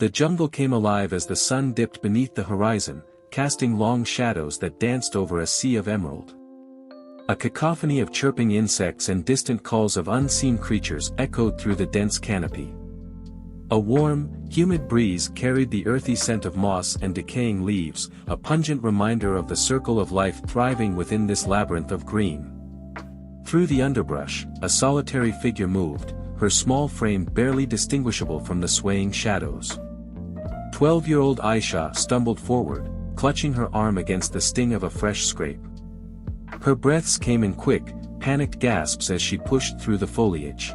The jungle came alive as the sun dipped beneath the horizon, casting long shadows that danced over a sea of emerald. A cacophony of chirping insects and distant calls of unseen creatures echoed through the dense canopy. A warm, humid breeze carried the earthy scent of moss and decaying leaves, a pungent reminder of the circle of life thriving within this labyrinth of green. Through the underbrush, a solitary figure moved, her small frame barely distinguishable from the swaying shadows. 12-year-old Aisha stumbled forward, clutching her arm against the sting of a fresh scrape. Her breaths came in quick, panicked gasps as she pushed through the foliage.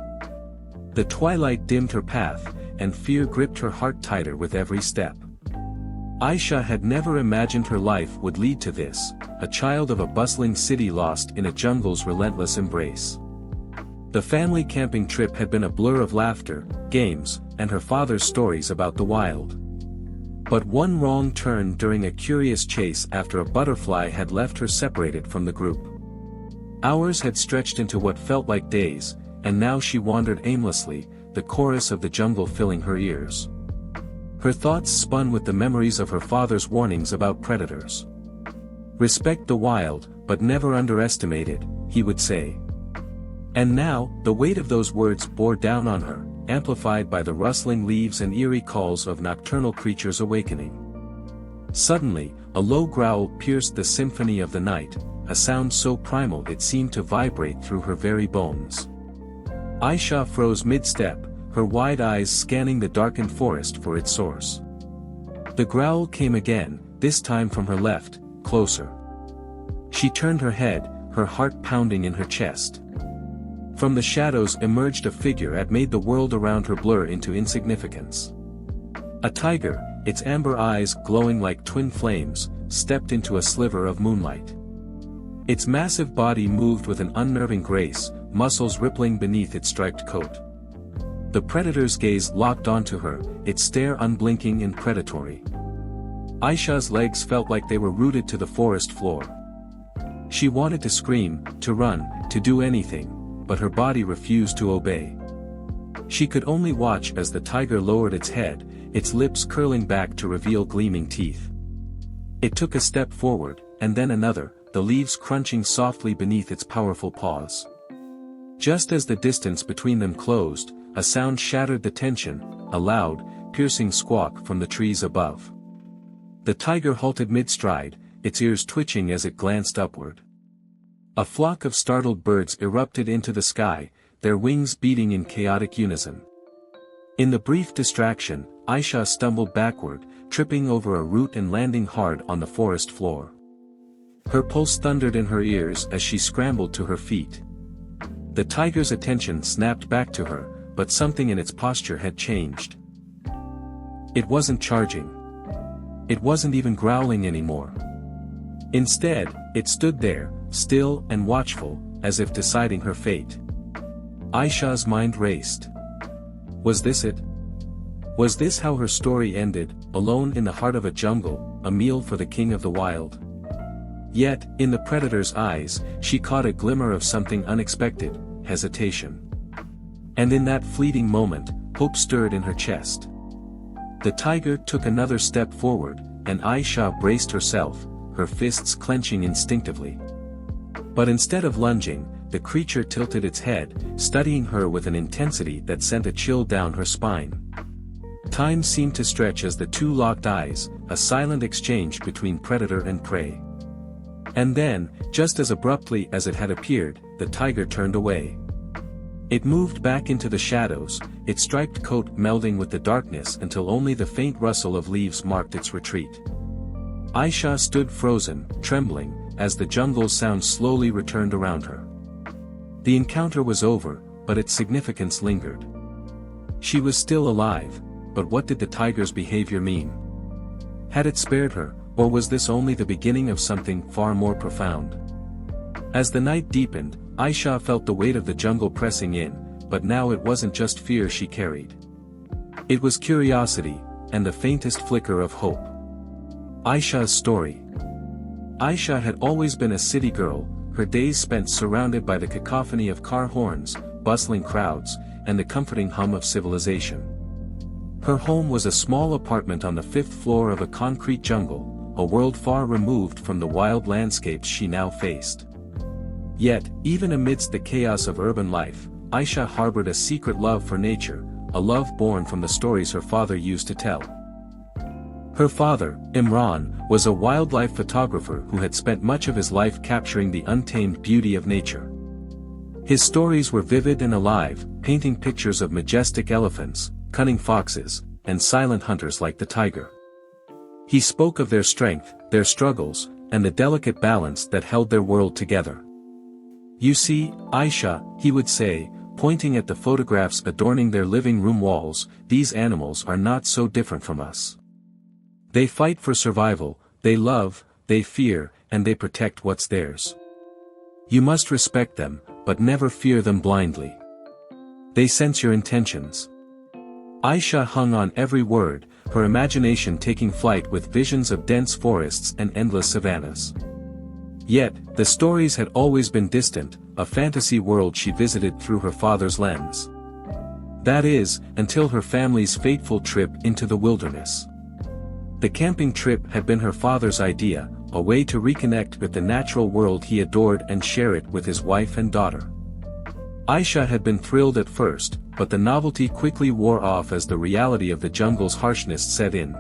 The twilight dimmed her path, and fear gripped her heart tighter with every step. Aisha had never imagined her life would lead to this, a child of a bustling city lost in a jungle's relentless embrace. The family camping trip had been a blur of laughter, games, and her father's stories about the wild. But one wrong turn during a curious chase after a butterfly had left her separated from the group. Hours had stretched into what felt like days, and now she wandered aimlessly, the chorus of the jungle filling her ears. Her thoughts spun with the memories of her father's warnings about predators. "Respect the wild, but never underestimate it," he would say. And now, the weight of those words bore down on her, amplified by the rustling leaves and eerie calls of nocturnal creatures awakening. Suddenly, a low growl pierced the symphony of the night, a sound so primal it seemed to vibrate through her very bones. Aisha froze mid-step, her wide eyes scanning the darkened forest for its source. The growl came again, this time from her left, closer. She turned her head, her heart pounding in her chest. From the shadows emerged a figure that made the world around her blur into insignificance. A tiger, its amber eyes glowing like twin flames, stepped into a sliver of moonlight. Its massive body moved with an unnerving grace, muscles rippling beneath its striped coat. The predator's gaze locked onto her, its stare unblinking and predatory. Aisha's legs felt like they were rooted to the forest floor. She wanted to scream, to run, to do anything, but her body refused to obey. She could only watch as the tiger lowered its head, its lips curling back to reveal gleaming teeth. It took a step forward, and then another, the leaves crunching softly beneath its powerful paws. Just as the distance between them closed, a sound shattered the tension, a loud, piercing squawk from the trees above. The tiger halted mid-stride, its ears twitching as it glanced upward. A flock of startled birds erupted into the sky, their wings beating in chaotic unison. In the brief distraction, Aisha stumbled backward, tripping over a root and landing hard on the forest floor. Her pulse thundered in her ears as she scrambled to her feet. The tiger's attention snapped back to her, but something in its posture had changed. It wasn't charging. It wasn't even growling anymore. Instead, it stood there, still and watchful, as if deciding her fate. Aisha's mind raced. Was this it? Was this how her story ended, alone in the heart of a jungle, a meal for the king of the wild? Yet, in the predator's eyes, she caught a glimmer of something unexpected, hesitation. And in that fleeting moment, hope stirred in her chest. The tiger took another step forward, and Aisha braced herself, her fists clenching instinctively. But instead of lunging, the creature tilted its head, studying her with an intensity that sent a chill down her spine. Time seemed to stretch as the two locked eyes, a silent exchange between predator and prey. And then, just as abruptly as it had appeared, the tiger turned away. It moved back into the shadows, its striped coat melding with the darkness until only the faint rustle of leaves marked its retreat. Aisha stood frozen, trembling, as the jungle's sound slowly returned around her. The encounter was over, but its significance lingered. She was still alive, but what did the tiger's behavior mean? Had it spared her, or was this only the beginning of something far more profound? As the night deepened, Aisha felt the weight of the jungle pressing in, but now it wasn't just fear she carried. It was curiosity, and the faintest flicker of hope. Aisha's story. Aisha had always been a city girl, her days spent surrounded by the cacophony of car horns, bustling crowds, and the comforting hum of civilization. Her home was a small apartment on the 5th floor of a concrete jungle, a world far removed from the wild landscapes she now faced. Yet, even amidst the chaos of urban life, Aisha harbored a secret love for nature, a love born from the stories her father used to tell. Her father, Imran, was a wildlife photographer who had spent much of his life capturing the untamed beauty of nature. His stories were vivid and alive, painting pictures of majestic elephants, cunning foxes, and silent hunters like the tiger. He spoke of their strength, their struggles, and the delicate balance that held their world together. "You see, Aisha," he would say, pointing at the photographs adorning their living room walls, "these animals are not so different from us. They fight for survival, they love, they fear, and they protect what's theirs. You must respect them, but never fear them blindly. They sense your intentions." Aisha hung on every word, her imagination taking flight with visions of dense forests and endless savannas. Yet, the stories had always been distant, a fantasy world she visited through her father's lens. That is, until her family's fateful trip into the wilderness. The camping trip had been her father's idea, a way to reconnect with the natural world he adored and share it with his wife and daughter. Aisha had been thrilled at first, but the novelty quickly wore off as the reality of the jungle's harshness set in.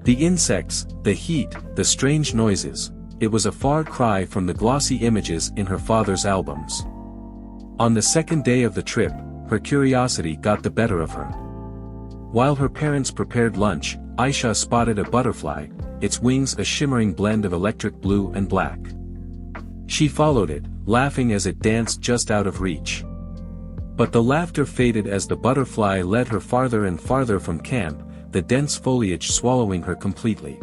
The insects, the heat, the strange noises, it was a far cry from the glossy images in her father's albums. On the second day of the trip, her curiosity got the better of her. While her parents prepared lunch, Aisha spotted a butterfly, its wings a shimmering blend of electric blue and black. She followed it, laughing as it danced just out of reach. But the laughter faded as the butterfly led her farther and farther from camp, the dense foliage swallowing her completely.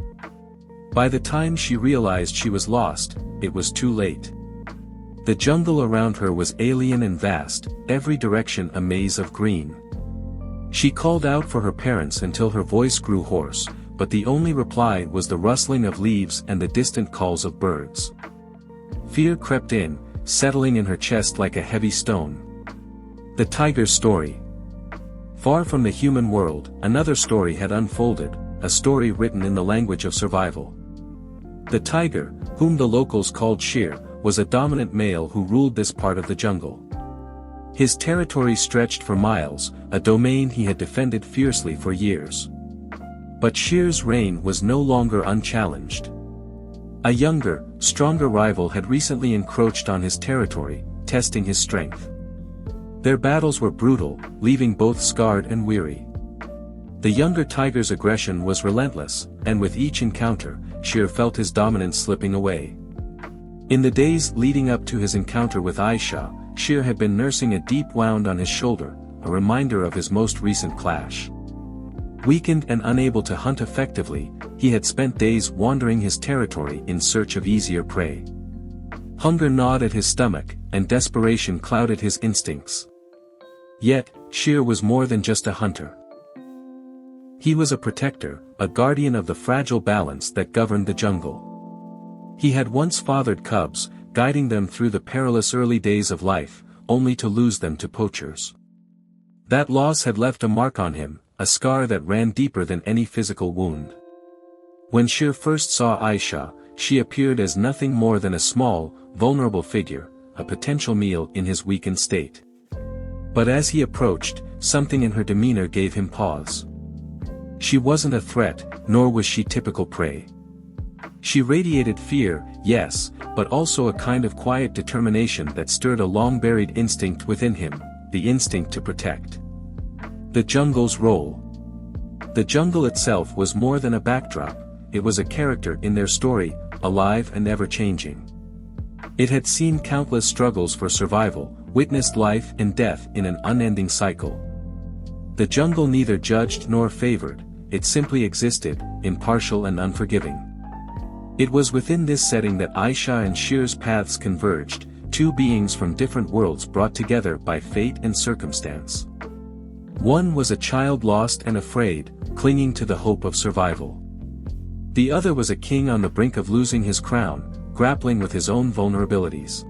By the time she realized she was lost, it was too late. The jungle around her was alien and vast, every direction a maze of green. She called out for her parents until her voice grew hoarse, but the only reply was the rustling of leaves and the distant calls of birds. Fear crept in, settling in her chest like a heavy stone. The tiger's story. Far from the human world, another story had unfolded, a story written in the language of survival. The tiger, whom the locals called Sher, was a dominant male who ruled this part of the jungle. His territory stretched for miles, a domain he had defended fiercely for years. But Sher's reign was no longer unchallenged. A younger, stronger rival had recently encroached on his territory, testing his strength. Their battles were brutal, leaving both scarred and weary. The younger tiger's aggression was relentless, and with each encounter, Sher felt his dominance slipping away. In the days leading up to his encounter with Aisha, Sher had been nursing a deep wound on his shoulder, a reminder of his most recent clash. Weakened and unable to hunt effectively, he had spent days wandering his territory in search of easier prey. Hunger gnawed at his stomach, and desperation clouded his instincts. Yet, Sher was more than just a hunter. He was a protector, a guardian of the fragile balance that governed the jungle. He had once fathered cubs, guiding them through the perilous early days of life, only to lose them to poachers. That loss had left a mark on him, a scar that ran deeper than any physical wound. When Sher first saw Aisha, she appeared as nothing more than a small, vulnerable figure, a potential meal in his weakened state. But as he approached, something in her demeanor gave him pause. She wasn't a threat, nor was she typical prey. She radiated fear, yes, but also a kind of quiet determination that stirred a long-buried instinct within him, the instinct to protect. The jungle's role. The jungle itself was more than a backdrop, it was a character in their story, alive and ever-changing. It had seen countless struggles for survival, witnessed life and death in an unending cycle. The jungle neither judged nor favored, it simply existed, impartial and unforgiving. It was within this setting that Aisha and Sher's paths converged, two beings from different worlds brought together by fate and circumstance. One was a child lost and afraid, clinging to the hope of survival. The other was a king on the brink of losing his crown, grappling with his own vulnerabilities.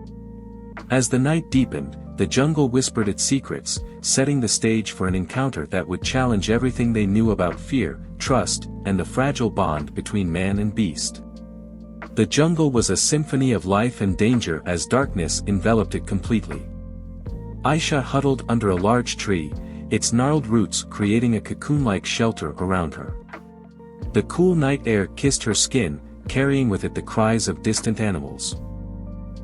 As the night deepened, the jungle whispered its secrets, setting the stage for an encounter that would challenge everything they knew about fear, trust, and the fragile bond between man and beast. The jungle was a symphony of life and danger as darkness enveloped it completely. Aisha huddled under a large tree, its gnarled roots creating a cocoon-like shelter around her. The cool night air kissed her skin, carrying with it the cries of distant animals.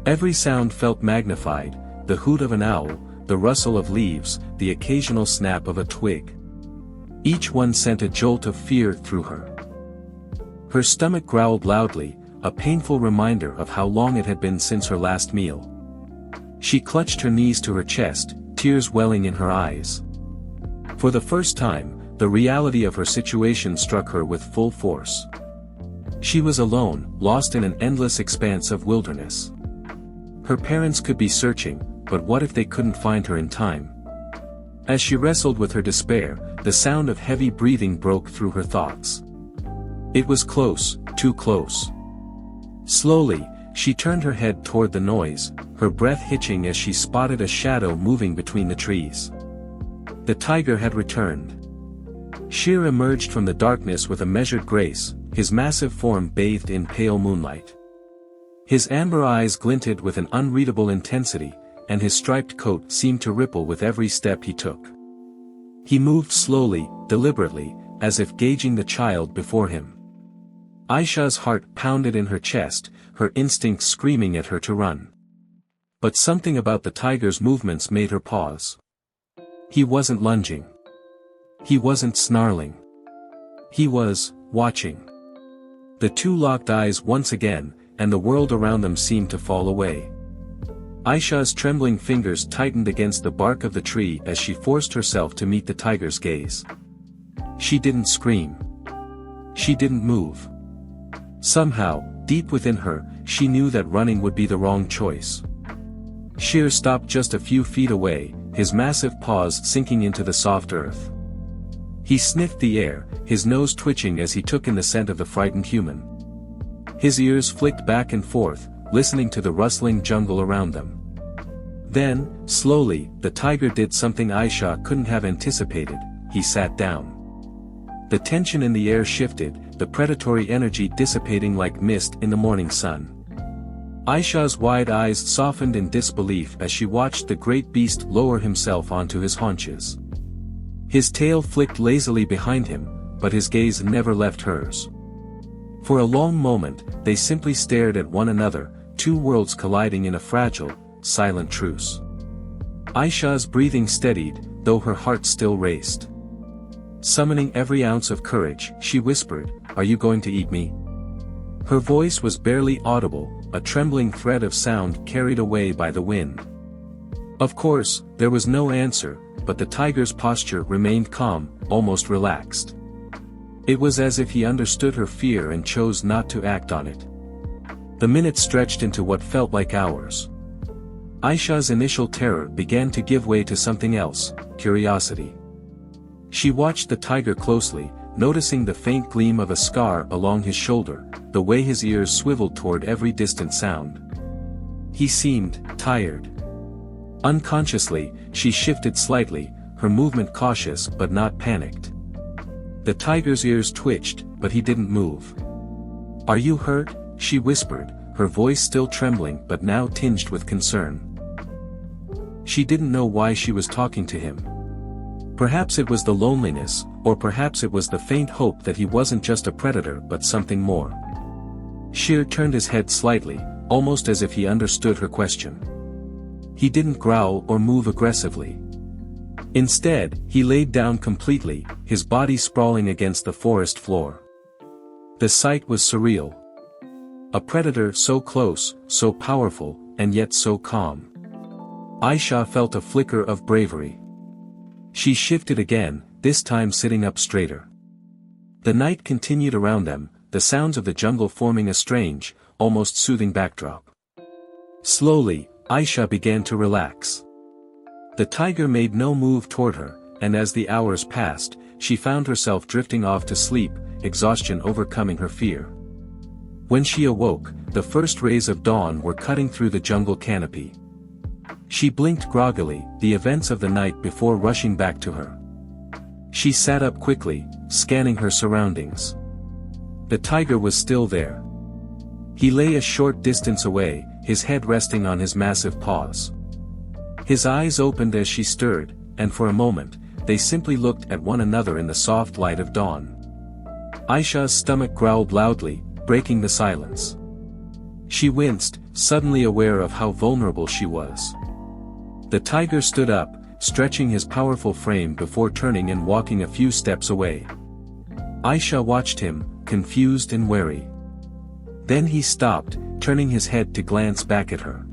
Every sound felt magnified, the hoot of an owl, the rustle of leaves, the occasional snap of a twig. Each one sent a jolt of fear through her. Her stomach growled loudly, a painful reminder of how long it had been since her last meal. She clutched her knees to her chest, tears welling in her eyes. For the first time, the reality of her situation struck her with full force. She was alone, lost in an endless expanse of wilderness. Her parents could be searching, but what if they couldn't find her in time? As she wrestled with her despair, the sound of heavy breathing broke through her thoughts. It was close, too close. Slowly, she turned her head toward the noise, her breath hitching as she spotted a shadow moving between the trees. The tiger had returned. Shere emerged from the darkness with a measured grace, his massive form bathed in pale moonlight. His amber eyes glinted with an unreadable intensity, and his striped coat seemed to ripple with every step he took. He moved slowly, deliberately, as if gauging the child before him. Aisha's heart pounded in her chest, her instincts screaming at her to run. But something about the tiger's movements made her pause. He wasn't lunging. He wasn't snarling. He was watching. The two locked eyes once again, and the world around them seemed to fall away. Aisha's trembling fingers tightened against the bark of the tree as she forced herself to meet the tiger's gaze. She didn't scream. She didn't move. Somehow, deep within her, she knew that running would be the wrong choice. Shere stopped just a few feet away, his massive paws sinking into the soft earth. He sniffed the air, his nose twitching as he took in the scent of the frightened human. His ears flicked back and forth, listening to the rustling jungle around them. Then, slowly, the tiger did something Aisha couldn't have anticipated. He sat down. The tension in the air shifted, the predatory energy dissipating like mist in the morning sun. Aisha's wide eyes softened in disbelief as she watched the great beast lower himself onto his haunches. His tail flicked lazily behind him, but his gaze never left hers. For a long moment, they simply stared at one another, two worlds colliding in a fragile, silent truce. Aisha's breathing steadied, though her heart still raced. Summoning every ounce of courage, she whispered, "Are you going to eat me?" Her voice was barely audible, a trembling thread of sound carried away by the wind. Of course, there was no answer, but the tiger's posture remained calm, almost relaxed. It was as if he understood her fear and chose not to act on it. The minutes stretched into what felt like hours. Aisha's initial terror began to give way to something else, curiosity. She watched the tiger closely, noticing the faint gleam of a scar along his shoulder, the way his ears swiveled toward every distant sound. He seemed tired. Unconsciously, she shifted slightly, her movement cautious but not panicked. The tiger's ears twitched, but he didn't move. "Are you hurt?" she whispered, her voice still trembling but now tinged with concern. She didn't know why she was talking to him. Perhaps it was the loneliness, or perhaps it was the faint hope that he wasn't just a predator but something more. Shere turned his head slightly, almost as if he understood her question. He didn't growl or move aggressively. Instead, he laid down completely, his body sprawling against the forest floor. The sight was surreal. A predator so close, so powerful, and yet so calm. Aisha felt a flicker of bravery. She shifted again, this time sitting up straighter. The night continued around them, the sounds of the jungle forming a strange, almost soothing backdrop. Slowly, Aisha began to relax. The tiger made no move toward her, and as the hours passed, she found herself drifting off to sleep, exhaustion overcoming her fear. When she awoke, the first rays of dawn were cutting through the jungle canopy. She blinked groggily, the events of the night before rushing back to her. She sat up quickly, scanning her surroundings. The tiger was still there. He lay a short distance away, his head resting on his massive paws. His eyes opened as she stirred, and for a moment, they simply looked at one another in the soft light of dawn. Aisha's stomach growled loudly, breaking the silence. She winced, suddenly aware of how vulnerable she was. The tiger stood up, stretching his powerful frame before turning and walking a few steps away. Aisha watched him, confused and wary. Then he stopped, turning his head to glance back at her.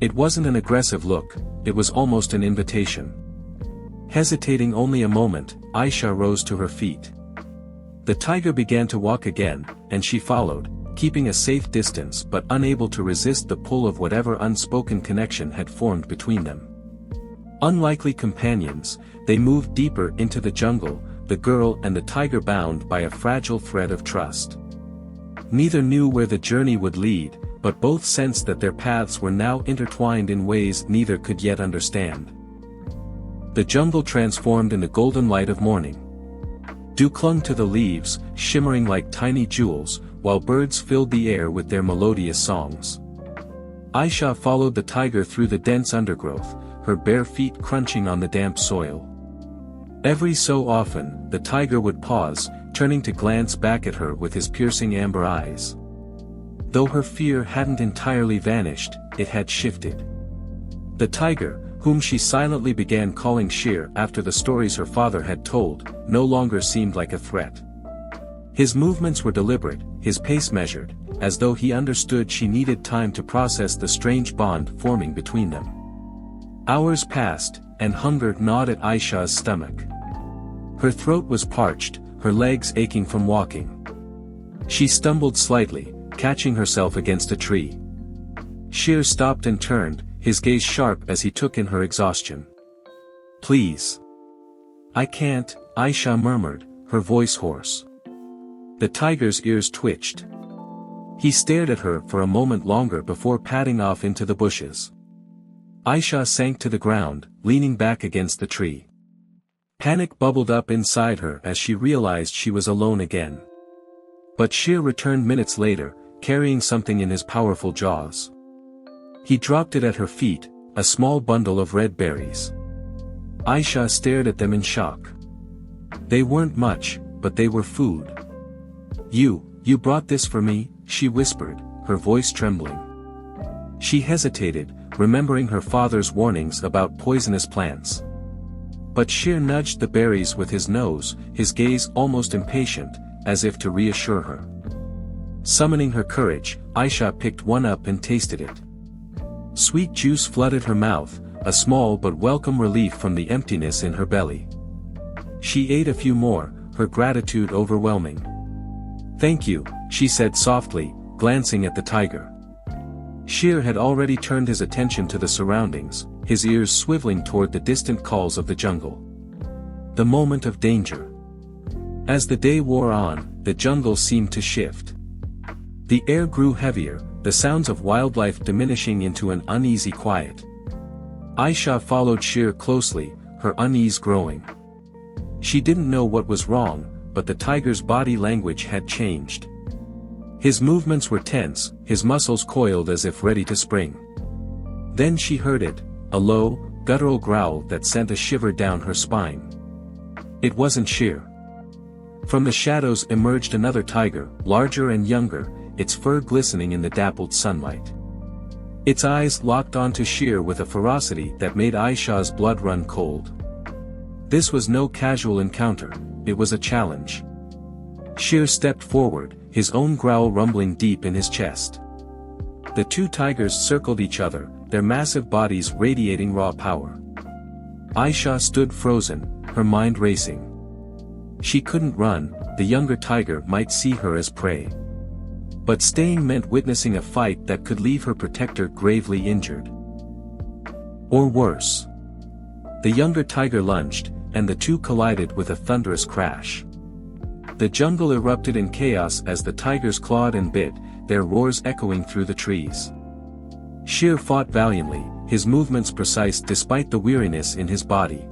It wasn't an aggressive look, it was almost an invitation. Hesitating only a moment, Aisha rose to her feet. The tiger began to walk again, and she followed, keeping a safe distance but unable to resist the pull of whatever unspoken connection had formed between them. Unlikely companions, they moved deeper into the jungle, the girl and the tiger bound by a fragile thread of trust. Neither knew where the journey would lead, but both sensed that their paths were now intertwined in ways neither could yet understand. The jungle transformed in the golden light of morning. Dew clung to the leaves, shimmering like tiny jewels, while birds filled the air with their melodious songs. Aisha followed the tiger through the dense undergrowth, her bare feet crunching on the damp soil. Every so often, the tiger would pause, turning to glance back at her with his piercing amber eyes. Though her fear hadn't entirely vanished, it had shifted. The tiger, whom she silently began calling Shere after the stories her father had told, no longer seemed like a threat. His movements were deliberate, his pace measured, as though he understood she needed time to process the strange bond forming between them. Hours passed, and hunger gnawed at Aisha's stomach. Her throat was parched, her legs aching from walking. She stumbled slightly, catching herself against a tree. Shere stopped and turned, his gaze sharp as he took in her exhaustion. "Please." "I can't," Aisha murmured, her voice hoarse. The tiger's ears twitched. He stared at her for a moment longer before padding off into the bushes. Aisha sank to the ground, leaning back against the tree. Panic bubbled up inside her as she realized she was alone again. But Shere returned minutes later, carrying something in his powerful jaws. He dropped it at her feet, a small bundle of red berries. Aisha stared at them in shock. They weren't much, but they were food. You brought this for me?" she whispered, her voice trembling. She hesitated, remembering her father's warnings about poisonous plants. But Shere nudged the berries with his nose, his gaze almost impatient, as if to reassure her. Summoning her courage, Aisha picked one up and tasted it. Sweet juice flooded her mouth, a small but welcome relief from the emptiness in her belly. She ate a few more, her gratitude overwhelming. "Thank you," she said softly, glancing at the tiger. Shere had already turned his attention to the surroundings, his ears swiveling toward the distant calls of the jungle. The moment of danger. As the day wore on, the jungle seemed to shift. The air grew heavier, the sounds of wildlife diminishing into an uneasy quiet. Aisha followed Shere closely, her unease growing. She didn't know what was wrong, but the tiger's body language had changed. His movements were tense, his muscles coiled as if ready to spring. Then she heard it, a low, guttural growl that sent a shiver down her spine. It wasn't Shere. From the shadows emerged another tiger, larger and younger, its fur glistening in the dappled sunlight. Its eyes locked onto Shere with a ferocity that made Aisha's blood run cold. This was no casual encounter, it was a challenge. Shere stepped forward, his own growl rumbling deep in his chest. The two tigers circled each other, their massive bodies radiating raw power. Aisha stood frozen, her mind racing. She couldn't run, the younger tiger might see her as prey. But staying meant witnessing a fight that could leave her protector gravely injured. Or worse. The younger tiger lunged, and the two collided with a thunderous crash. The jungle erupted in chaos as the tigers clawed and bit, their roars echoing through the trees. Shere fought valiantly, his movements precise despite the weariness in his body.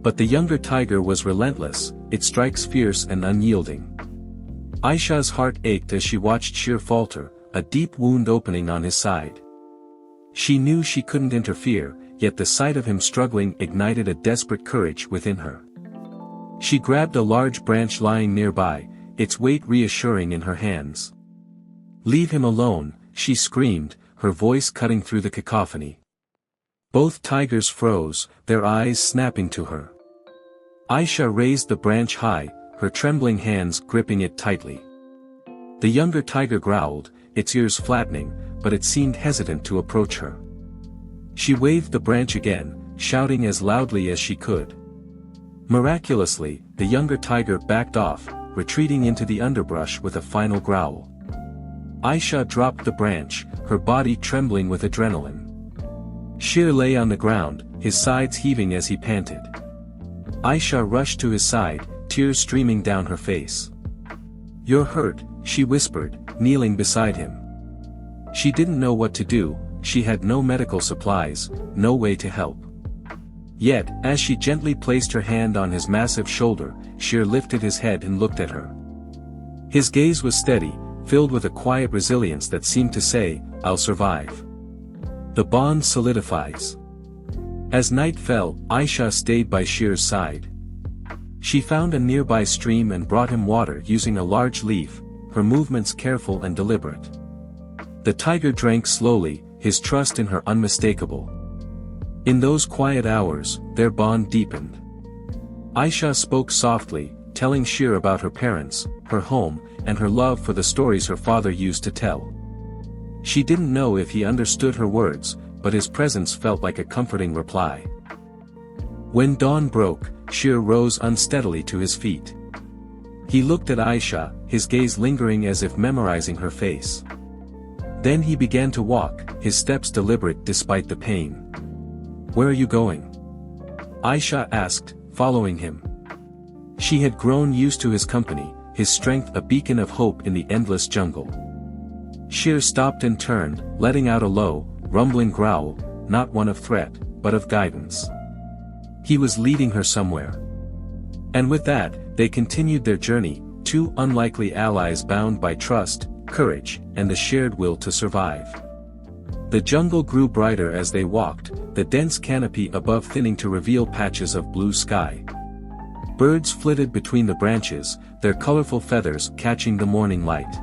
But the younger tiger was relentless, its strikes fierce and unyielding. Aisha's heart ached as she watched Sher falter, a deep wound opening on his side. She knew she couldn't interfere, yet the sight of him struggling ignited a desperate courage within her. She grabbed a large branch lying nearby, its weight reassuring in her hands. "Leave him alone," she screamed, her voice cutting through the cacophony. Both tigers froze, their eyes snapping to her. Aisha raised the branch high, her trembling hands gripping it tightly. The younger tiger growled, its ears flattening, but it seemed hesitant to approach her. She waved the branch again, shouting as loudly as she could. Miraculously, the younger tiger backed off, retreating into the underbrush with a final growl. Aisha dropped the branch, her body trembling with adrenaline. Sher lay on the ground, his sides heaving as he panted. Aisha rushed to his side, tears streaming down her face. "You're hurt," she whispered, kneeling beside him. She didn't know what to do, she had no medical supplies, no way to help. Yet, as she gently placed her hand on his massive shoulder, Sher lifted his head and looked at her. His gaze was steady, filled with a quiet resilience that seemed to say, "I'll survive." The bond solidifies. As night fell, Aisha stayed by Sher's side. She found a nearby stream and brought him water using a large leaf, her movements careful and deliberate. The tiger drank slowly, his trust in her unmistakable. In those quiet hours, their bond deepened. Aisha spoke softly, telling Sher about her parents, her home, and her love for the stories her father used to tell. She didn't know if he understood her words, but his presence felt like a comforting reply. When dawn broke, Sher rose unsteadily to his feet. He looked at Aisha, his gaze lingering as if memorizing her face. Then he began to walk, his steps deliberate despite the pain. "Where are you going?" Aisha asked, following him. She had grown used to his company, his strength a beacon of hope in the endless jungle. Sher stopped and turned, letting out a low, rumbling growl, not one of threat, but of guidance. He was leading her somewhere. And with that, they continued their journey, two unlikely allies bound by trust, courage, and the shared will to survive. The jungle grew brighter as they walked, the dense canopy above thinning to reveal patches of blue sky. Birds flitted between the branches, their colorful feathers catching the morning light.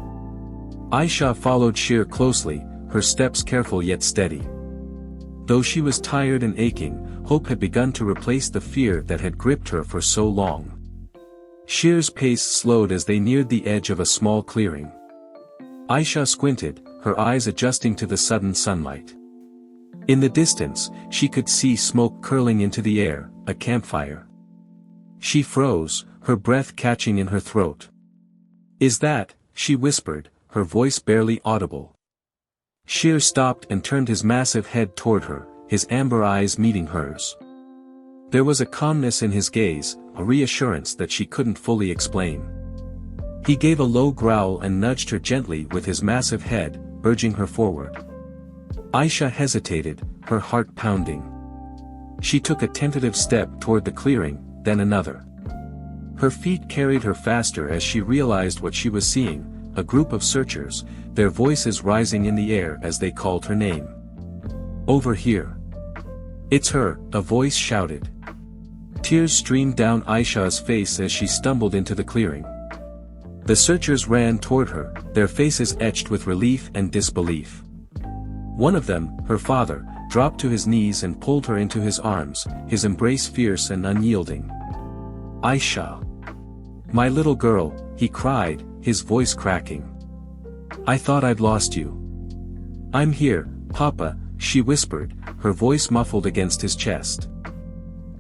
Aisha followed Sher closely, her steps careful yet steady. Though she was tired and aching, hope had begun to replace the fear that had gripped her for so long. Sher's pace slowed as they neared the edge of a small clearing. Aisha squinted, her eyes adjusting to the sudden sunlight. In the distance, she could see smoke curling into the air, a campfire. She froze, her breath catching in her throat. "Is that," she whispered, her voice barely audible. Sher stopped and turned his massive head toward her, his amber eyes meeting hers. There was a calmness in his gaze, a reassurance that she couldn't fully explain. He gave a low growl and nudged her gently with his massive head, urging her forward. Aisha hesitated, her heart pounding. She took a tentative step toward the clearing, then another. Her feet carried her faster as she realized what she was seeing, a group of searchers, their voices rising in the air as they called her name. "Over here." "It's her," a voice shouted. Tears streamed down Aisha's face as she stumbled into the clearing. The searchers ran toward her, their faces etched with relief and disbelief. One of them, her father, dropped to his knees and pulled her into his arms, his embrace fierce and unyielding. "Aisha. My little girl," he cried, his voice cracking. "I thought I'd lost you." "I'm here, Papa," she whispered, her voice muffled against his chest.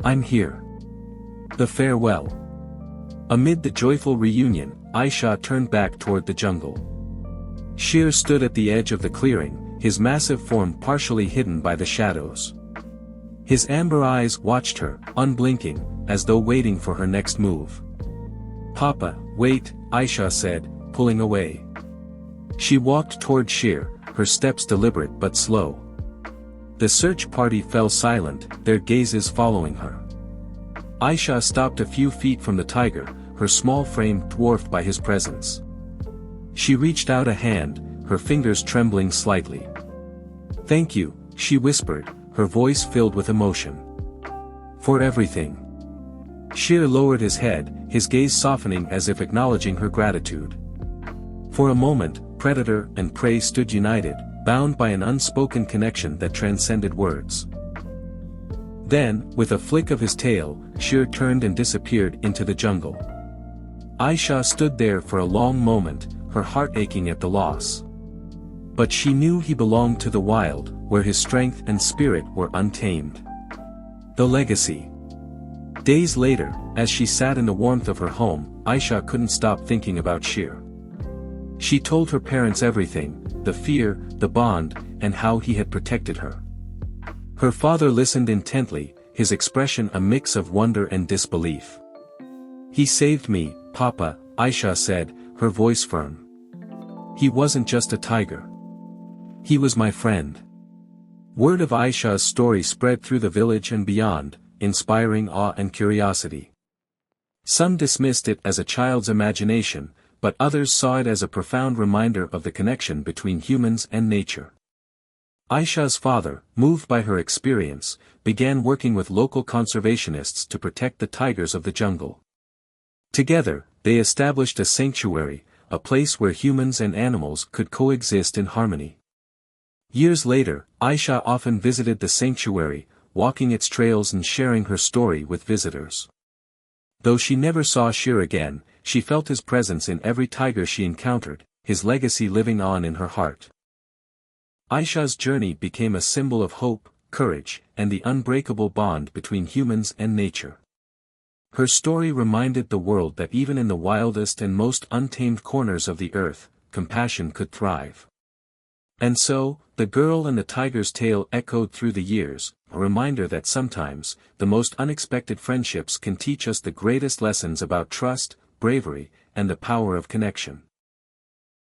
"I'm here." The farewell. Amid the joyful reunion, Aisha turned back toward the jungle. Sher stood at the edge of the clearing, his massive form partially hidden by the shadows. His amber eyes watched her, unblinking, as though waiting for her next move. "Papa, wait," Aisha said, pulling away. She walked toward Sher, her steps deliberate but slow. The search party fell silent, their gazes following her. Aisha stopped a few feet from the tiger, her small frame dwarfed by his presence. She reached out a hand, her fingers trembling slightly. "Thank you," she whispered, her voice filled with emotion. "For everything." Shere lowered his head, his gaze softening as if acknowledging her gratitude. For a moment, predator and prey stood united, bound by an unspoken connection that transcended words. Then, with a flick of his tail, Shere turned and disappeared into the jungle. Aisha stood there for a long moment, her heart aching at the loss. But she knew he belonged to the wild, where his strength and spirit were untamed. The legacy. Days later, as she sat in the warmth of her home, Aisha couldn't stop thinking about Shere. She told her parents everything, the fear, the bond, and how he had protected her. Her father listened intently, his expression a mix of wonder and disbelief. "He saved me, Papa," Aisha said, her voice firm. "He wasn't just a tiger. He was my friend." Word of Aisha's story spread through the village and beyond, inspiring awe and curiosity. Some dismissed it as a child's imagination, but others saw it as a profound reminder of the connection between humans and nature. Aisha's father, moved by her experience, began working with local conservationists to protect the tigers of the jungle. Together, they established a sanctuary, a place where humans and animals could coexist in harmony. Years later, Aisha often visited the sanctuary, walking its trails and sharing her story with visitors. Though she never saw Shere again, she felt his presence in every tiger she encountered, his legacy living on in her heart. Aisha's journey became a symbol of hope, courage, and the unbreakable bond between humans and nature. Her story reminded the world that even in the wildest and most untamed corners of the earth, compassion could thrive. And so, the girl and the tiger's tale echoed through the years, a reminder that sometimes, the most unexpected friendships can teach us the greatest lessons about trust, bravery, and the power of connection.